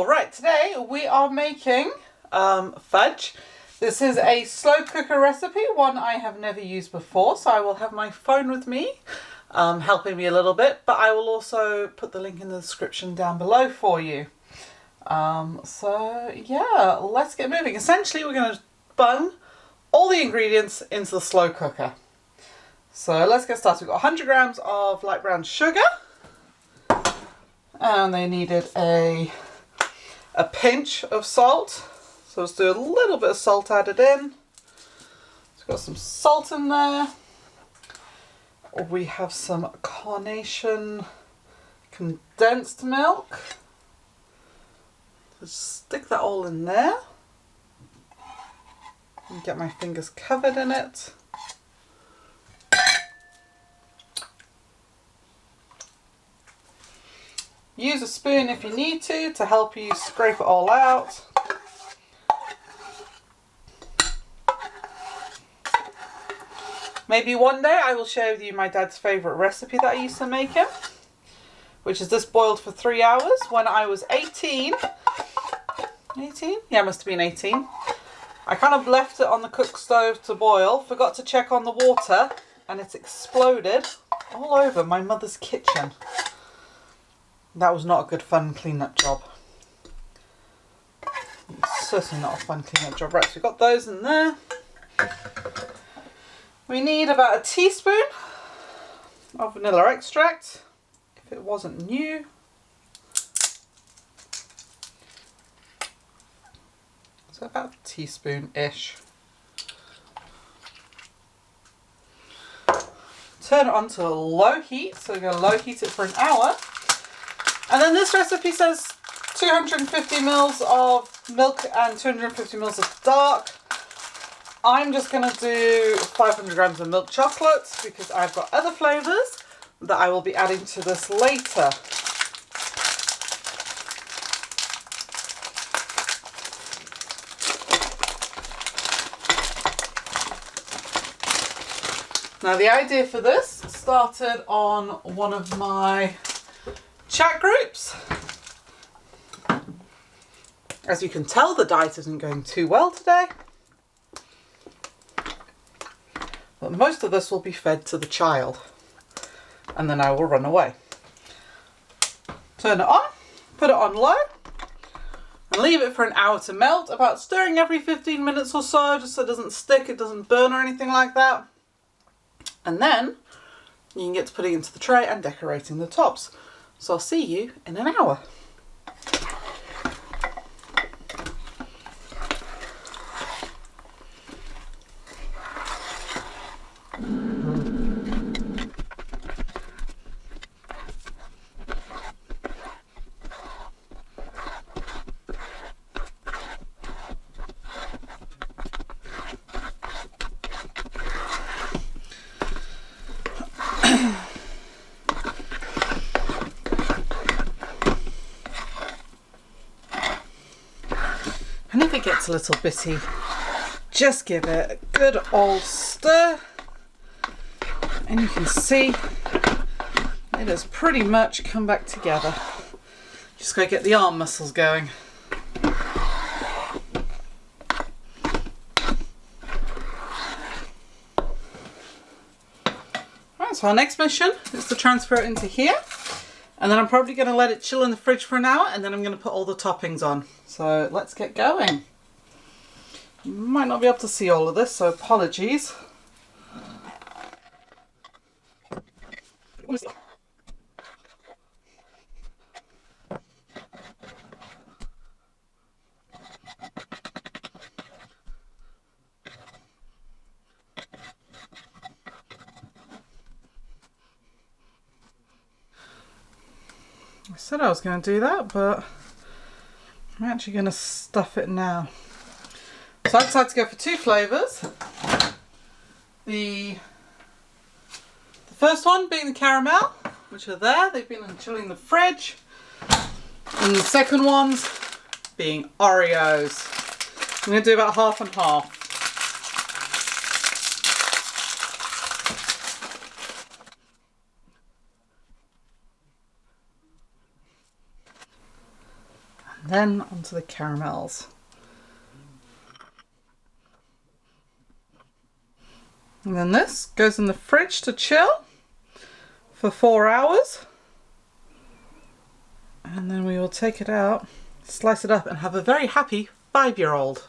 Right, today we are making fudge. This is a slow cooker recipe, one I have never used before, so I will have my phone with me helping me a little bit, but I will also put the link in the description down below for you. So yeah, let's get moving. Essentially we're going to bung all the ingredients into the slow cooker. So let's get started. We've got 100 grams of light brown sugar, and they needed a pinch of salt. So let's do a little bit of salt added in. We've got some salt in there. We have some carnation condensed milk. Just stick that all in there and get my fingers covered in it. Use a spoon if you need to help you scrape it all out. Maybe one day I will share with you my dad's favourite recipe that I used to make him, which is this boiled for 3 hours when I was 18. 18? Yeah, must have been 18. I kind of left it on the cook stove to boil, forgot to check on the water, and it exploded all over my mother's kitchen. That was not a good fun clean-up job. Certainly not a fun clean-up job. Right, so we've got those in there. We need about a teaspoon of vanilla extract, if it wasn't new. So about a teaspoon-ish. Turn it on to low heat, so we're going to low heat it for an hour. And then this recipe says 250 mils of milk and 250 mils of dark. I'm just going to do 500 grams of milk chocolate because I've got other flavours that I will be adding to this later. Now the idea for this started on one of my chat groups. As you can tell, the diet isn't going too well today. But most of this will be fed to the child. And then I will run away. Turn it on, put it on low, and leave it for an hour to melt, about stirring every 15 minutes or so, just so it doesn't stick, it doesn't burn or anything like that. And then you can get to putting it into the tray and decorating the tops. So I'll see you in an hour. And if it gets a little bitty, just give it a good old stir. And you can see it has pretty much come back together. Just gotta get the arm muscles going. Right, so our next mission is to transfer it into here. And then I'm probably going to let it chill in the fridge for an hour, and then I'm going to put all the toppings on. So let's get going. You might not be able to see all of this, so apologies. I said I was going to do that, but I'm actually going to stuff it now. So I decided to go for two flavours. The first one being the caramel, which are there. They've been chilling in the fridge. And the second ones being Oreos. I'm going to do about half and half. Then onto the caramels. And then this goes in the fridge to chill for 4 hours. And then we will take it out, slice it up, and have a very happy 5-year-old.